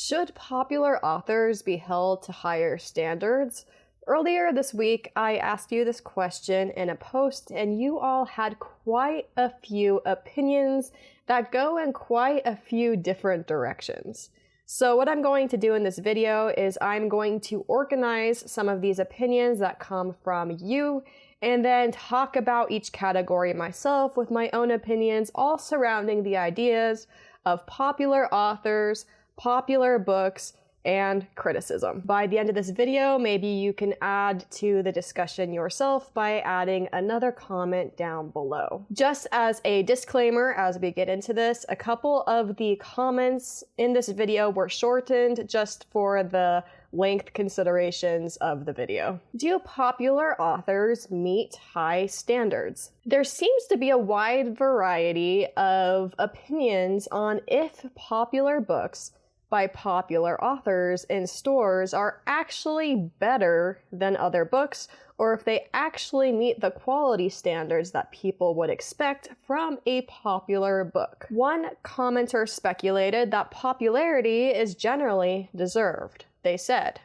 Should popular authors be held to higher standards? Earlier this week, I asked you this question in a post, and you all had quite a few opinions that go in quite a few different directions. So what I'm going to do in this video is I'm going to organize some of these opinions that come from you, and then talk about each category myself with my own opinions, all surrounding the ideas of popular authors, popular books, and criticism. By the end of this video, maybe you can add to the discussion yourself by adding another comment down below. Just as a disclaimer as we get into this, a couple of the comments in this video were shortened just for the length considerations of the video. Do popular authors meet high standards? There seems to be a wide variety of opinions on if popular books by popular authors in stores are actually better than other books, or if they actually meet the quality standards that people would expect from a popular book. One commenter speculated that popularity is generally deserved. They said,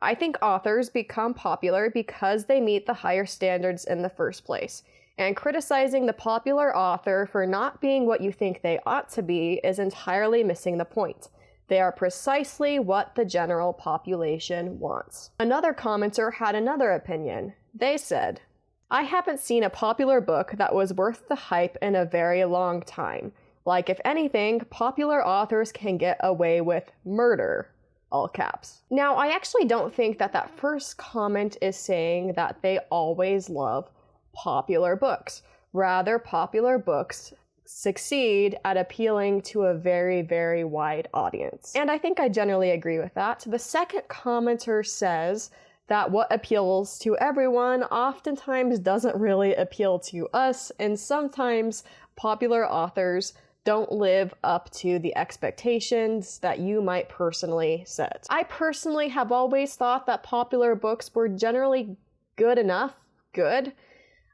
"I think authors become popular because they meet the higher standards in the first place, and criticizing the popular author for not being what you think they ought to be is entirely missing the point. They are precisely what the general population wants." Another commenter had another opinion. They said, "I haven't seen a popular book that was worth the hype in a very long time. Like, if anything, popular authors can get away with murder." All caps. Now, I actually don't think that that first comment is saying that they always love popular books. Rather, popular books succeed at appealing to a very, very wide audience. And I think I generally agree with that. The second commenter says that what appeals to everyone oftentimes doesn't really appeal to us, and sometimes popular authors don't live up to the expectations that you might personally set. I personally have always thought that popular books were generally good enough.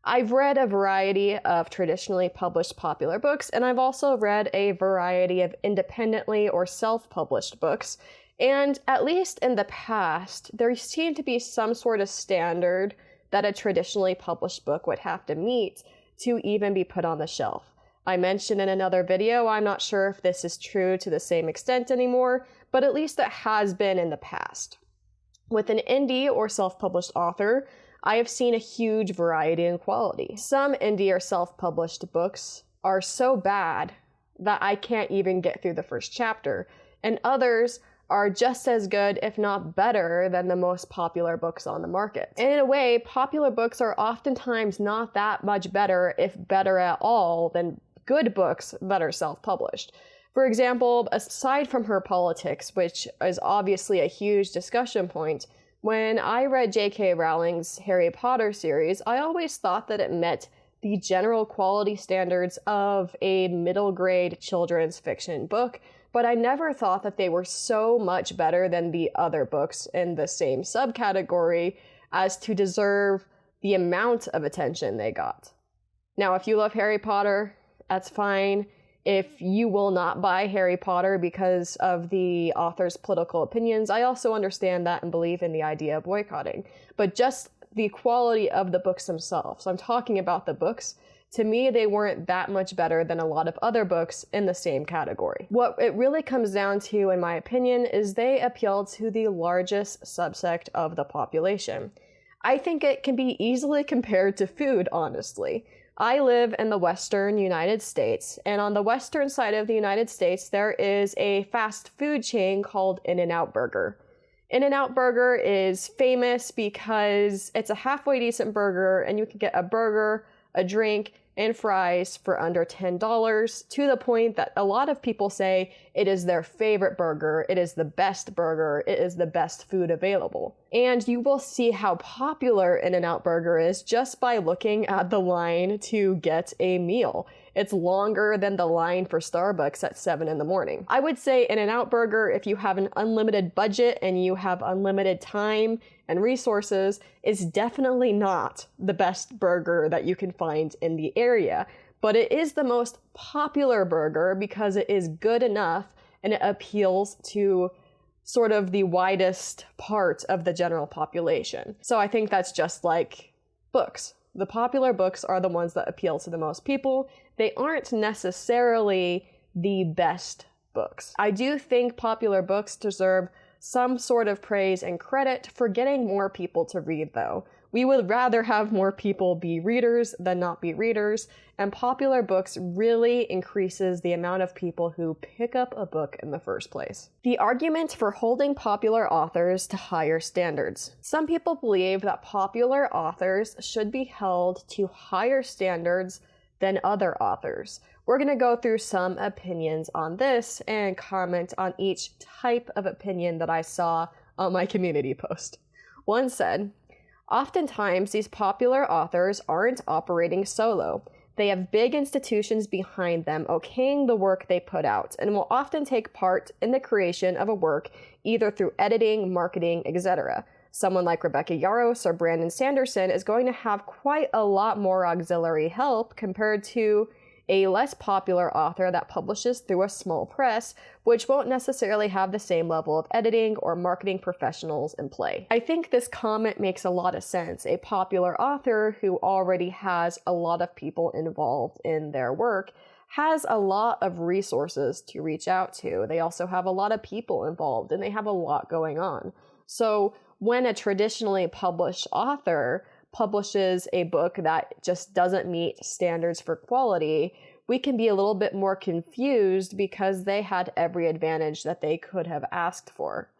I've read a variety of traditionally published popular books, and I've also read a variety of independently or self-published books, and at least in the past, there seemed to be some sort of standard that a traditionally published book would have to meet to even be put on the shelf. I mentioned in another video, I'm not sure if this is true to the same extent anymore, but at least it has been in the past. With an indie or self-published author, I have seen a huge variety in quality. Some indie or self-published books are so bad that I can't even get through the first chapter, and others are just as good, if not better, than the most popular books on the market. And in a way, popular books are oftentimes not that much better, if better at all, than good books that are self-published. For example, aside from her politics, which is obviously a huge discussion point, when I read J.K. Rowling's Harry Potter series, I always thought that it met the general quality standards of a middle grade children's fiction book, but I never thought that they were so much better than the other books in the same subcategory as to deserve the amount of attention they got. Now, if you love Harry Potter, that's fine. If you will not buy Harry Potter because of the author's political opinions, I also understand that and believe in the idea of boycotting. But just the quality of the books themselves, I'm talking about the books, to me they weren't that much better than a lot of other books in the same category. What it really comes down to, in my opinion, is they appeal to the largest subsect of the population. I think it can be easily compared to food, honestly. I live in the western United States, and on the western side of the United States, there is a fast food chain called In-N-Out Burger. In-N-Out Burger is famous because it's a halfway decent burger, and you can get a burger, a drink, and fries for under $10, to the point that a lot of people say it is their favorite burger, it is the best burger, it is the best food available. And you will see how popular In-N-Out Burger is just by looking at the line to get a meal. It's longer than the line for Starbucks at 7 in the morning. I would say In-N-Out Burger, if you have an unlimited budget and you have unlimited time and resources, is definitely not the best burger that you can find in the area. But it is the most popular burger because it is good enough and it appeals to sort of the widest part of the general population. So I think that's just like books. The popular books are the ones that appeal to the most people. They aren't necessarily the best books. I do think popular books deserve some sort of praise and credit for getting more people to read, though. We would rather have more people be readers than not be readers, and popular books really increases the amount of people who pick up a book in the first place. The argument for holding popular authors to higher standards. Some people believe that popular authors should be held to higher standards than other authors. We're going to go through some opinions on this and comment on each type of opinion that I saw on my community post. One said, oftentimes, these popular authors aren't operating solo. They have big institutions behind them okaying the work they put out, and will often take part in the creation of a work either through editing, marketing, etc. Someone like Rebecca Yarros or Brandon Sanderson is going to have quite a lot more auxiliary help compared to a less popular author that publishes through a small press, which won't necessarily have the same level of editing or marketing professionals in play. I think this comment makes a lot of sense. A popular author who already has a lot of people involved in their work has a lot of resources to reach out to. They also have a lot of people involved, and they have a lot going on. So when a traditionally published author publishes a book that just doesn't meet standards for quality, we can be a little bit more confused because they had every advantage that they could have asked for.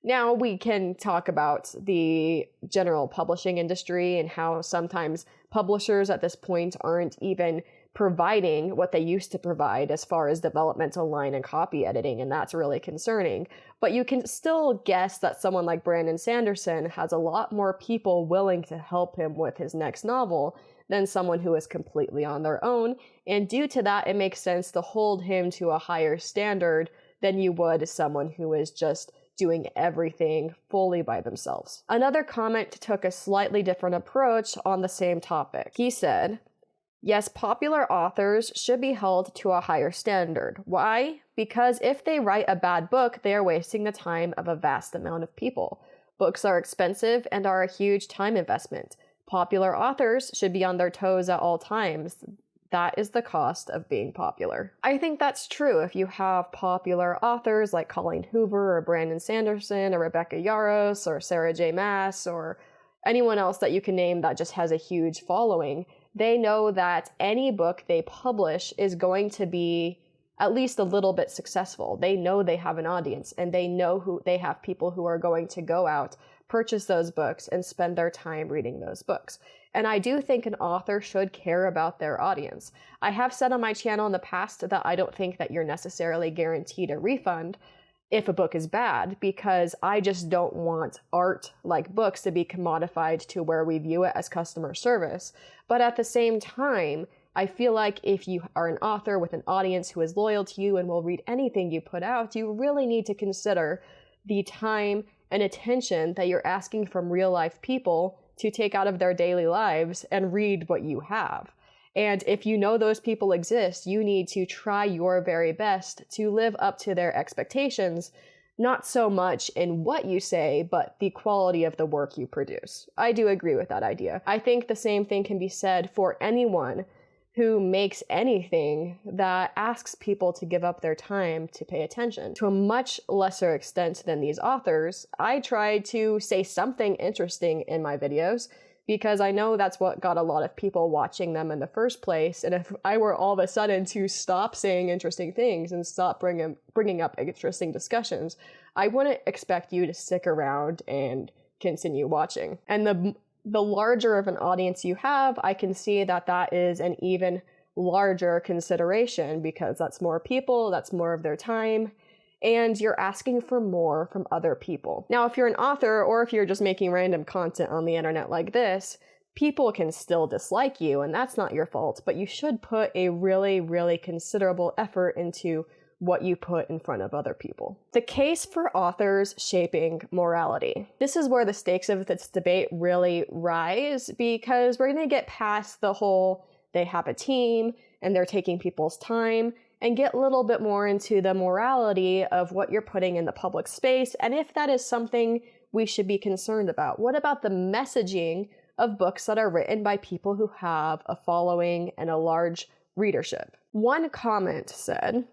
Now we can talk about the general publishing industry and how sometimes publishers at this point aren't even providing what they used to provide as far as developmental line and copy editing, and that's really concerning. But you can still guess that someone like Brandon Sanderson has a lot more people willing to help him with his next novel than someone who is completely on their own, and due to that, it makes sense to hold him to a higher standard than you would someone who is just doing everything fully by themselves. Another comment took a slightly different approach on the same topic. He said, yes, popular authors should be held to a higher standard. Why? Because if they write a bad book, they are wasting the time of a vast amount of people. Books are expensive and are a huge time investment. Popular authors should be on their toes at all times. That is the cost of being popular. I think that's true. If you have popular authors like Colleen Hoover or Brandon Sanderson or Rebecca Yarros or Sarah J. Maas or anyone else that you can name that just has a huge following, they know that any book they publish is going to be at least a little bit successful. They know they have an audience, and they know who they have people who are going to go out, purchase those books, and spend their time reading those books. And I do think an author should care about their audience. I have said on my channel in the past that I don't think that you're necessarily guaranteed a refund if a book is bad, because I just don't want art like books to be commodified to where we view it as customer service. But at the same time, I feel like if you are an author with an audience who is loyal to you and will read anything you put out, you really need to consider the time and attention that you're asking from real life people to take out of their daily lives and read what you have. And if you know those people exist, you need to try your very best to live up to their expectations, not so much in what you say, but the quality of the work you produce. I do agree with that idea. I think the same thing can be said for anyone who makes anything that asks people to give up their time to pay attention. To a much lesser extent than these authors, I try to say something interesting in my videos, because I know that's what got a lot of people watching them in the first place. And if I were all of a sudden to stop saying interesting things and stop bringing up interesting discussions, I wouldn't expect you to stick around and continue watching. And the larger of an audience you have, I can see that that is an even larger consideration, because that's more people, that's more of their time, and you're asking for more from other people. Now, if you're an author, or if you're just making random content on the internet like this, people can still dislike you, and that's not your fault, but you should put a really, really considerable effort into what you put in front of other people. The case for authors shaping morality. This is where the stakes of this debate really rise, because we're going to get past the whole they have a team and they're taking people's time, and get a little bit more into the morality of what you're putting in the public space and if that is something we should be concerned about. What about the messaging of books that are written by people who have a following and a large readership? One comment said,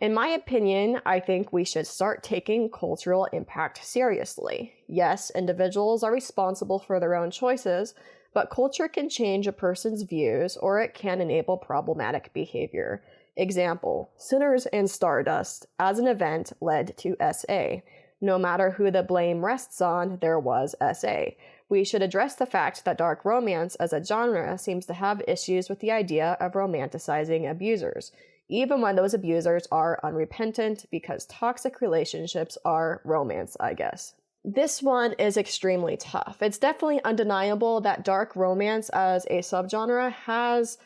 "In my opinion, I think we should start taking cultural impact seriously. Yes, individuals are responsible for their own choices, but culture can change a person's views or it can enable problematic behavior. Example, Sinners and Stardust as an event led to SA. No matter who the blame rests on, there was SA. We should address the fact that dark romance as a genre seems to have issues with the idea of romanticizing abusers, even when those abusers are unrepentant, because toxic relationships are romance, I guess." This one is extremely tough. It's definitely undeniable that dark romance as a subgenre has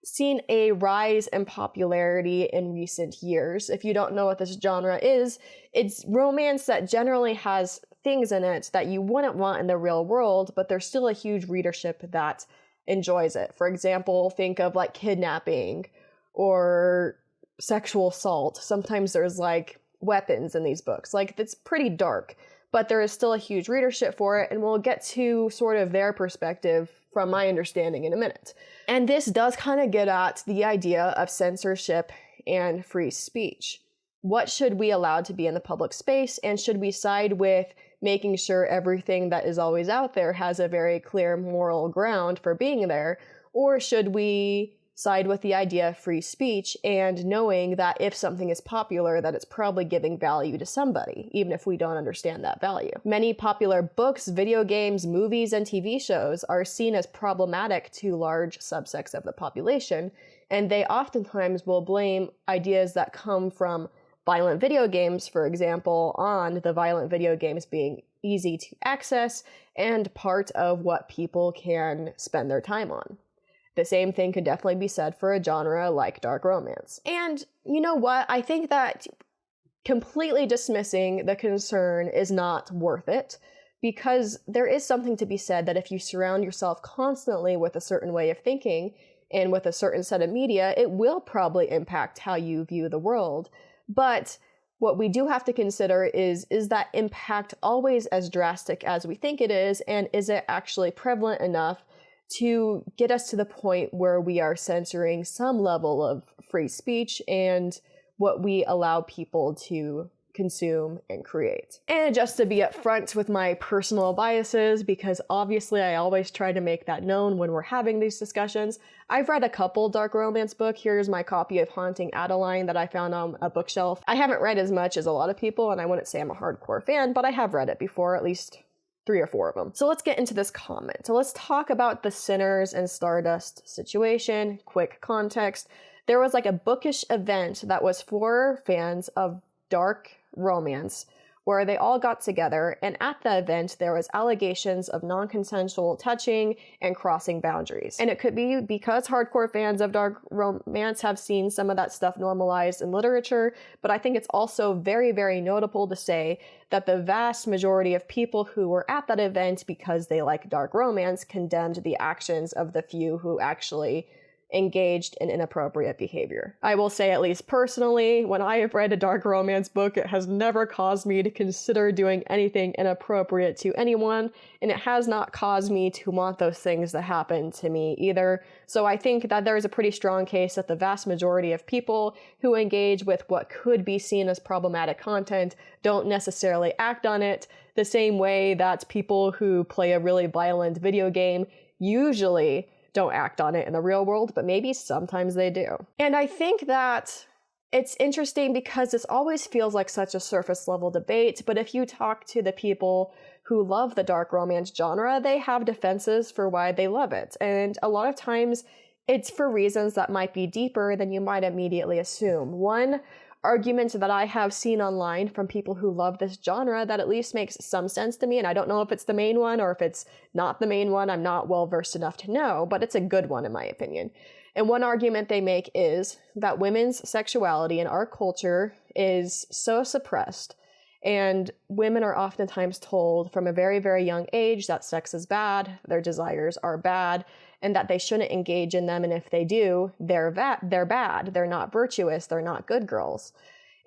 seen a rise in popularity in recent years. If you don't know what this genre is, it's romance that generally has things in it that you wouldn't want in the real world, but there's still a huge readership that enjoys it. For example, think of like kidnapping or sexual assault. Sometimes there's like weapons in these books. Like, it's pretty dark, but there is still a huge readership for it, and we'll get to sort of their perspective from my understanding in a minute. And this does kind of get at the idea of censorship and free speech. What should we allow to be in the public space, and should we side with making sure everything that is always out there has a very clear moral ground for being there, or should we side with the idea of free speech and knowing that if something is popular, that it's probably giving value to somebody, even if we don't understand that value. Many popular books, video games, movies, and TV shows are seen as problematic to large subsects of the population, and they oftentimes will blame ideas that come from violent video games, for example, on the violent video games being easy to access and part of what people can spend their time on. The same thing could definitely be said for a genre like dark romance. And you know what? I think that completely dismissing the concern is not worth it, because there is something to be said that if you surround yourself constantly with a certain way of thinking and with a certain set of media, it will probably impact how you view the world. But what we do have to consider is that impact always as drastic as we think it is, and is it actually prevalent enough to get us to the point where we are censoring some level of free speech and what we allow people to consume and create. And just to be upfront with my personal biases, because obviously I always try to make that known when we're having these discussions, I've read a couple dark romance books. Here's my copy of Haunting Adeline that I found on a bookshelf. I haven't read as much as a lot of people, and I wouldn't say I'm a hardcore fan, but I have read it before, at least 3 or 4 of them. So let's get into this comment. So let's talk about the Sinners and Stardust situation. Quick context. There was like a bookish event that was for fans of dark romance where they all got together, and at the event there was allegations of non-consensual touching and crossing boundaries. And it could be because hardcore fans of dark romance have seen some of that stuff normalized in literature, but I think it's also very, very notable to say that the vast majority of people who were at that event because they like dark romance condemned the actions of the few who actually engaged in inappropriate behavior. I will say, at least personally, when I have read a dark romance book, it has never caused me to consider doing anything inappropriate to anyone, and it has not caused me to want those things to happen to me either. So I think that there is a pretty strong case that the vast majority of people who engage with what could be seen as problematic content don't necessarily act on it, the same way that people who play a really violent video game usually don't act on it in the real world, but maybe sometimes they do. And I think that it's interesting because this always feels like such a surface level debate, but if you talk to the people who love the dark romance genre, they have defenses for why they love it. And a lot of times it's for reasons that might be deeper than you might immediately assume. One argument that I have seen online from people who love this genre that at least makes some sense to me, and I don't know if it's the main one or if it's not the main one, I'm not well versed enough to know, but it's a good one in my opinion. And one argument they make is that women's sexuality in our culture is so suppressed, and women are oftentimes told from a very, very young age that sex is bad, their desires are bad, and that they shouldn't engage in them, and if they do, they're bad, they're not virtuous, they're not good girls.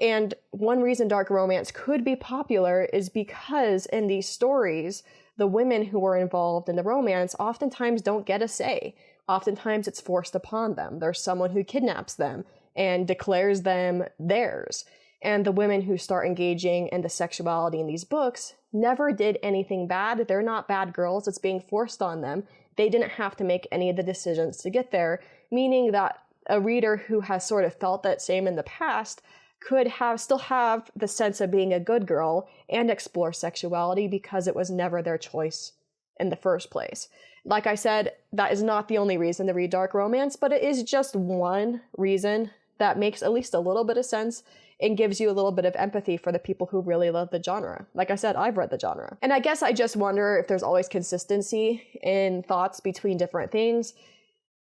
And one reason dark romance could be popular is because in these stories, the women who are involved in the romance oftentimes don't get a say. Oftentimes it's forced upon them. There's someone who kidnaps them and declares them theirs. And the women who start engaging in the sexuality in these books never did anything bad. They're not bad girls. It's being forced on them. They didn't have to make any of the decisions to get there, meaning that a reader who has sort of felt that same in the past could still have the sense of being a good girl and explore sexuality because it was never their choice in the first place. Like I said, that is not the only reason to read dark romance, but it is just one reason that makes at least a little bit of sense and gives you a little bit of empathy for the people who really love the genre. Like I said, I've read the genre. And I guess I just wonder if there's always consistency in thoughts between different things.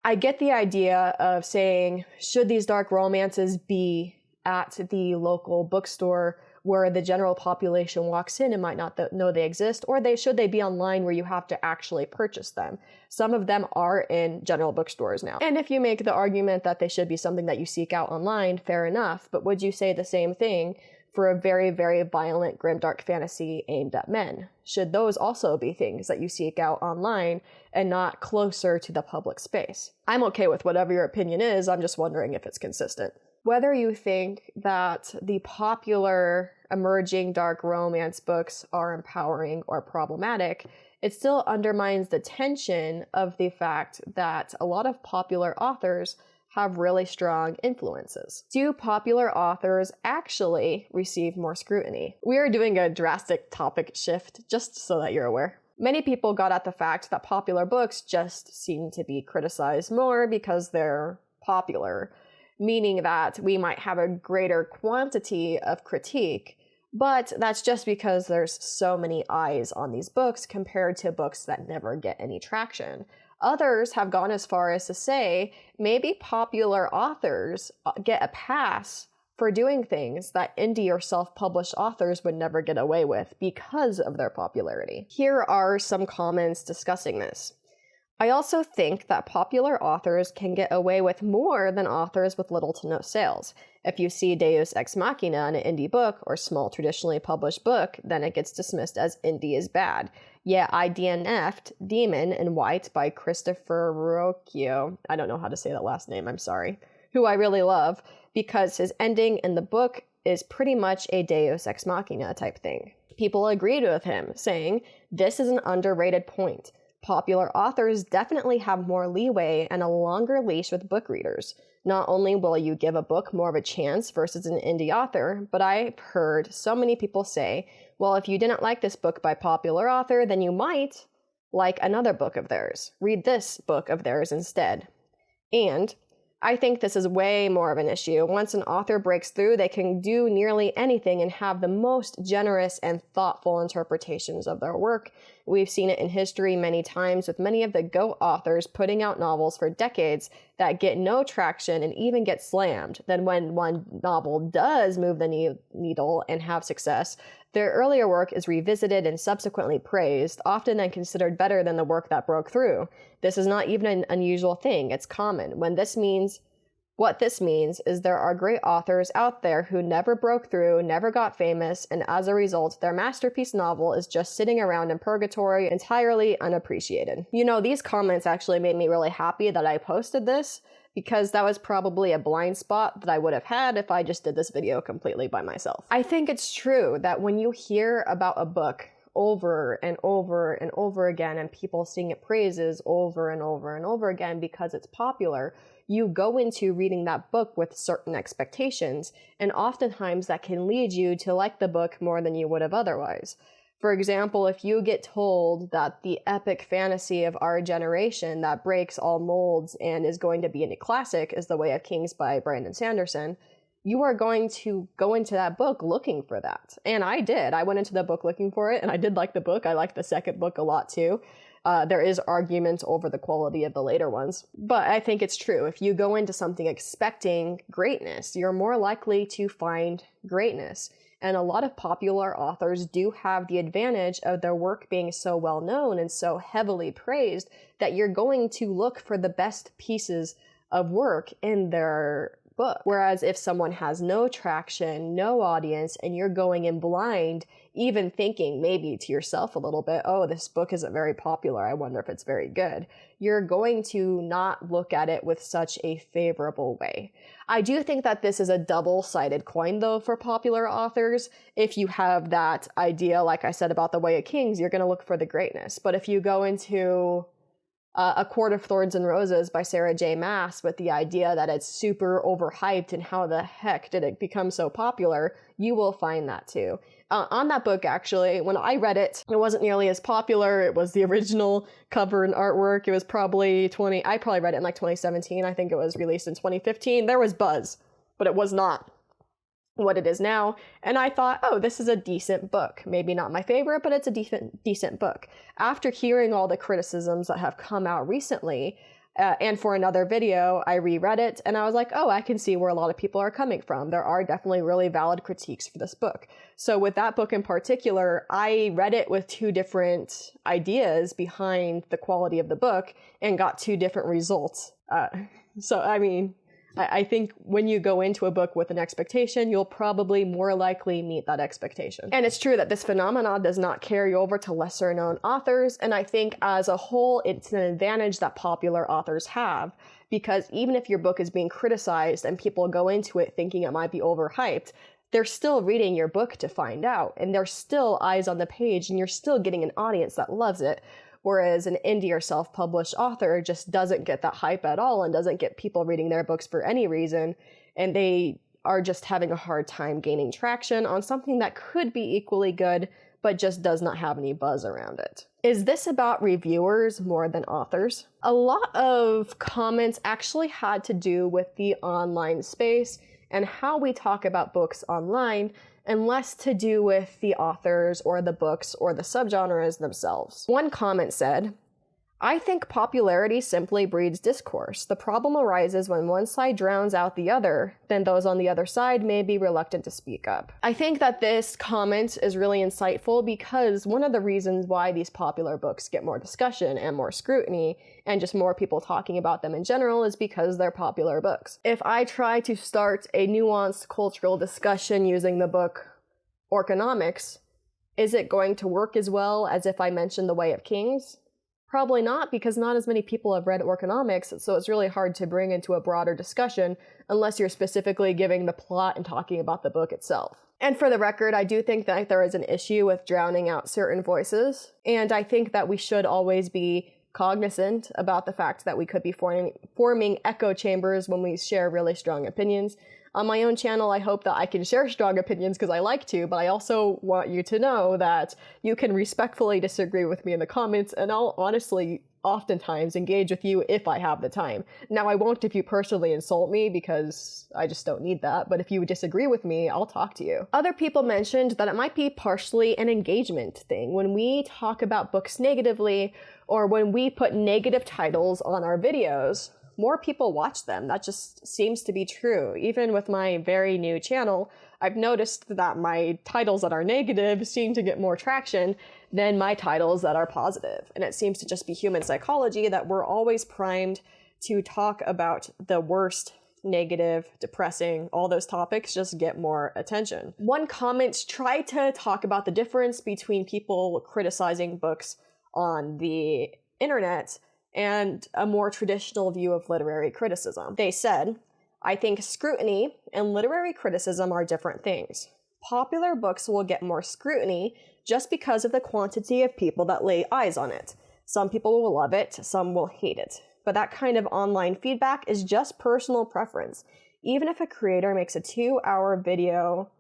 I get the idea of saying, should these dark romances be at the local bookstore where the general population walks in and might not know they exist, or should they be online where you have to actually purchase them? Some of them are in general bookstores now. And if you make the argument that they should be something that you seek out online, fair enough, but would you say the same thing for a very, very violent, grimdark fantasy aimed at men? Should those also be things that you seek out online and not closer to the public space? I'm okay with whatever your opinion is, I'm just wondering if it's consistent. Whether you think that the popular emerging dark romance books are empowering or problematic, it still undermines the tension of the fact that a lot of popular authors have really strong influences. Do popular authors actually receive more scrutiny? We are doing a drastic topic shift, just so that you're aware. Many people got at the fact that popular books just seem to be criticized more because they're popular, meaning that we might have a greater quantity of critique, but that's just because there's so many eyes on these books compared to books that never get any traction. Others have gone as far as to say maybe popular authors get a pass for doing things that indie or self-published authors would never get away with because of their popularity. Here are some comments discussing this. I also think that popular authors can get away with more than authors with little to no sales. If you see Deus Ex Machina in an indie book or small traditionally published book, then it gets dismissed as indie is bad. Yeah, I DNF'd Demon in White by Christopher Ruocchio. I don't know how to say that last name, I'm sorry. Who I really love, because his ending in the book is pretty much a Deus Ex Machina type thing. People agreed with him, saying, this is an underrated point. Popular authors definitely have more leeway and a longer leash with book readers. Not only will you give a book more of a chance versus an indie author, but I've heard so many people say, well, if you didn't like this book by popular author, then you might like another book of theirs. Read this book of theirs instead. And I think this is way more of an issue. Once an author breaks through, they can do nearly anything and have the most generous and thoughtful interpretations of their work. We've seen it in history many times with many of the GOAT authors putting out novels for decades that get no traction and even get slammed. Then when one novel does move the needle and have success, their earlier work is revisited and subsequently praised, often then considered better than the work that broke through. This is not even an unusual thing, it's common. What this means is there are great authors out there who never broke through, never got famous, and as a result, their masterpiece novel is just sitting around in purgatory entirely unappreciated. You know, these comments actually made me really happy that I posted this, because that was probably a blind spot that I would have had if I just did this video completely by myself. I think it's true that when you hear about a book over and over and over again and people sing it praises over and over and over again because it's popular, you go into reading that book with certain expectations, and oftentimes that can lead you to like the book more than you would have otherwise. For example, if you get told that the epic fantasy of our generation that breaks all molds and is going to be a classic is The Way of Kings by Brandon Sanderson, you are going to go into that book looking for that. And I did. I went into the book looking for it, and I did like the book. I liked the second book a lot too. There is argument over the quality of the later ones, but I think it's true. If you go into something expecting greatness, you're more likely to find greatness. And a lot of popular authors do have the advantage of their work being so well known and so heavily praised that you're going to look for the best pieces of work in their book. Whereas if someone has no traction, no audience, and you're going in blind, even thinking maybe to yourself a little bit, oh, this book isn't very popular, I wonder if it's very good, you're going to not look at it with such a favorable way. I do think that this is a double-sided coin, though, for popular authors. If you have that idea, like I said, about The Way of Kings, you're going to look for the greatness. But if you go into A Court of Thorns and Roses by Sarah J. Maas with the idea that it's super overhyped and how the heck did it become so popular, you will find that too. On that book, actually, when I read it, it wasn't nearly as popular. It was the original cover and artwork. It was probably I probably read it in like 2017. I think it was released in 2015. There was buzz, but it was not what it is now. And I thought, oh, this is a decent book. Maybe not my favorite, but it's a decent book. After hearing all the criticisms that have come out recently, and for another video, I reread it and I was like, oh, I can see where a lot of people are coming from. There are definitely really valid critiques for this book. So with that book in particular, I read it with two different ideas behind the quality of the book and got two different results. I think when you go into a book with an expectation, you'll probably more likely meet that expectation. And it's true that this phenomenon does not carry over to lesser known authors. And I think as a whole, it's an advantage that popular authors have, because even if your book is being criticized and people go into it thinking it might be overhyped, they're still reading your book to find out. And there's still eyes on the page and you're still getting an audience that loves it. Whereas an indie or self-published author just doesn't get that hype at all and doesn't get people reading their books for any reason. And they are just having a hard time gaining traction on something that could be equally good, but just does not have any buzz around it. Is this about reviewers more than authors? A lot of comments actually had to do with the online space and how we talk about books online, and less to do with the authors or the books or the subgenres themselves. One comment said, I think popularity simply breeds discourse. The problem arises when one side drowns out the other, then those on the other side may be reluctant to speak up. I think that this comment is really insightful because one of the reasons why these popular books get more discussion and more scrutiny and just more people talking about them in general is because they're popular books. If I try to start a nuanced cultural discussion using the book Orconomics, is it going to work as well as if I mentioned The Way of Kings? Probably not, because not as many people have read Orconomics, so it's really hard to bring into a broader discussion unless you're specifically giving the plot and talking about the book itself. And for the record, I do think that there is an issue with drowning out certain voices, and I think that we should always be cognizant about the fact that we could be forming echo chambers when we share really strong opinions. On my own channel, I hope that I can share strong opinions because I like to, but I also want you to know that you can respectfully disagree with me in the comments, and I'll honestly oftentimes engage with you if I have the time. Now, I won't if you personally insult me because I just don't need that, but if you disagree with me, I'll talk to you. Other people mentioned that it might be partially an engagement thing. When we talk about books negatively, or when we put negative titles on our videos, more people watch them. That just seems to be true. Even with my very new channel, I've noticed that my titles that are negative seem to get more traction than my titles that are positive. And it seems to just be human psychology that we're always primed to talk about the worst, negative, depressing, all those topics just get more attention. One comment tried to talk about the difference between people criticizing books on the internet and a more traditional view of literary criticism. They said, I think scrutiny and literary criticism are different things. Popular books will get more scrutiny just because of the quantity of people that lay eyes on it. Some people will love it, some will hate it. But that kind of online feedback is just personal preference. Even if a creator makes a 2-hour video,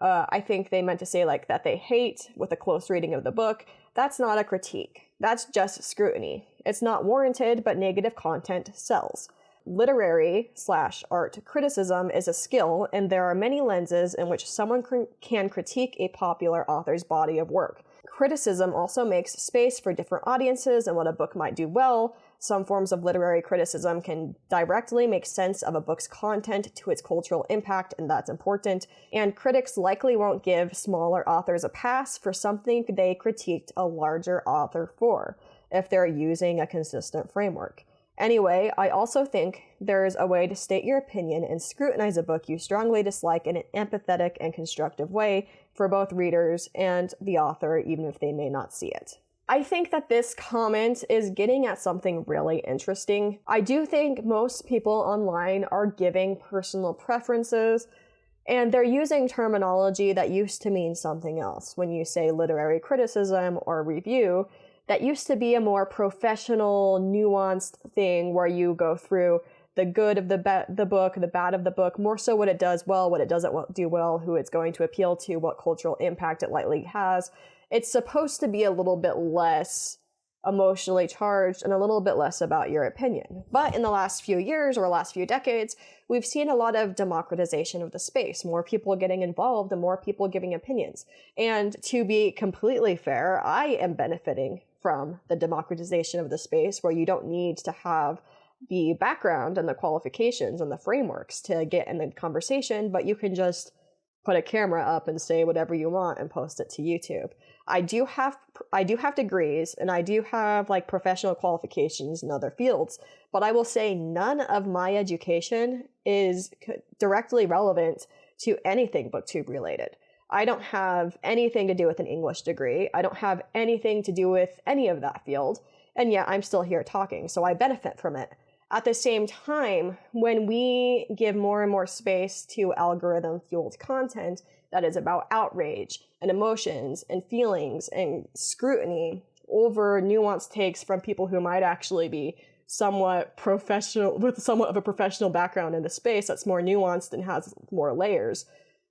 I think they meant to say like that they hate with a close reading of the book, that's not a critique. That's just scrutiny. It's not warranted, but negative content sells. Literary/art criticism is a skill, and there are many lenses in which someone can critique a popular author's body of work. Criticism also makes space for different audiences and what a book might do well, Some forms of literary criticism can directly make sense of a book's content to its cultural impact, and that's important. And critics likely won't give smaller authors a pass for something they critiqued a larger author for, if they're using a consistent framework. Anyway, I also think there's a way to state your opinion and scrutinize a book you strongly dislike in an empathetic and constructive way for both readers and the author, even if they may not see it. I think that this comment is getting at something really interesting. I do think most people online are giving personal preferences, and they're using terminology that used to mean something else. When you say literary criticism or review, that used to be a more professional, nuanced thing where you go through the good of the book, the bad of the book, more so what it does well, what it doesn't do well, who it's going to appeal to, what cultural impact it likely has. It's supposed to be a little bit less emotionally charged and a little bit less about your opinion. But in the last few years or last few decades, we've seen a lot of democratization of the space, more people getting involved and more people giving opinions. And to be completely fair, I am benefiting from the democratization of the space where you don't need to have the background and the qualifications and the frameworks to get in the conversation, but you can just put a camera up and say whatever you want and post it to YouTube. I do have degrees and I do have like professional qualifications in other fields, but I will say none of my education is directly relevant to anything BookTube related. I don't have anything to do with an English degree. I don't have anything to do with any of that field, and yet I'm still here talking, so I benefit from it. At the same time, when we give more and more space to algorithm-fueled content that is about outrage and emotions and feelings and scrutiny over nuanced takes from people who might actually be somewhat professional, with somewhat of a professional background in the space that's more nuanced and has more layers,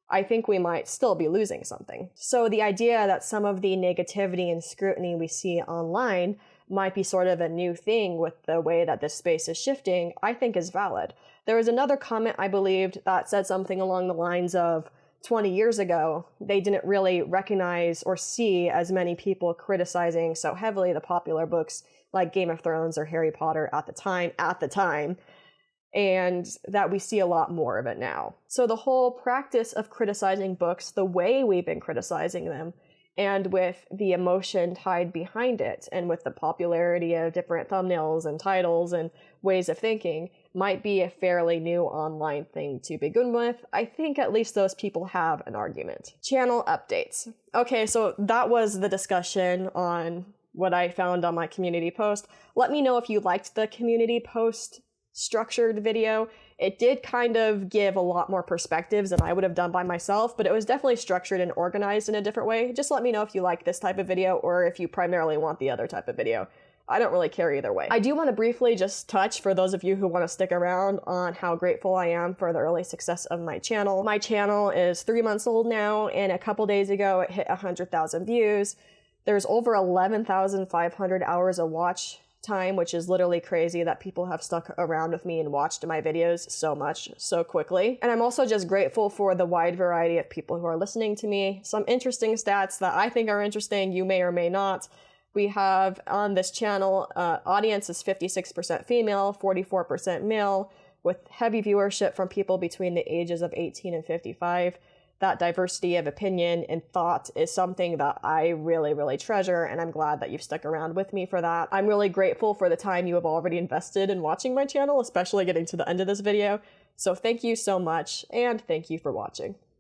I think we might still be losing something. So the idea that some of the negativity and scrutiny we see online might be sort of a new thing with the way that this space is shifting, I think is valid. There was another comment I believed that said something along the lines of 20 years ago, they didn't really recognize or see as many people criticizing so heavily the popular books like Game of Thrones or Harry Potter at the time, and that we see a lot more of it now. So the whole practice of criticizing books the way we've been criticizing them, and with the emotion tied behind it, and with the popularity of different thumbnails and titles and ways of thinking, might be a fairly new online thing to begin with. I think at least those people have an argument. Channel updates. Okay, so that was the discussion on what I found on my community post. Let me know if you liked the community post structured video. It did kind of give a lot more perspectives than I would have done by myself, but it was definitely structured and organized in a different way. Just let me know if you like this type of video or if you primarily want the other type of video. I don't really care either way. I do want to briefly just touch, for those of you who want to stick around, on how grateful I am for the early success of my channel. My channel is 3 months old now, and a couple days ago it hit 100,000 views. There's over 11,500 hours of watch time, which is literally crazy that people have stuck around with me and watched my videos so much, so quickly. And I'm also just grateful for the wide variety of people who are listening to me. Some interesting stats that I think are interesting, you may or may not. We have on this channel, audience is 56% female, 44% male, with heavy viewership from people between the ages of 18 and 55. That diversity of opinion and thought is something that I really, really treasure, and I'm glad that you've stuck around with me for that. I'm really grateful for the time you have already invested in watching my channel, especially getting to the end of this video. So thank you so much, and thank you for watching.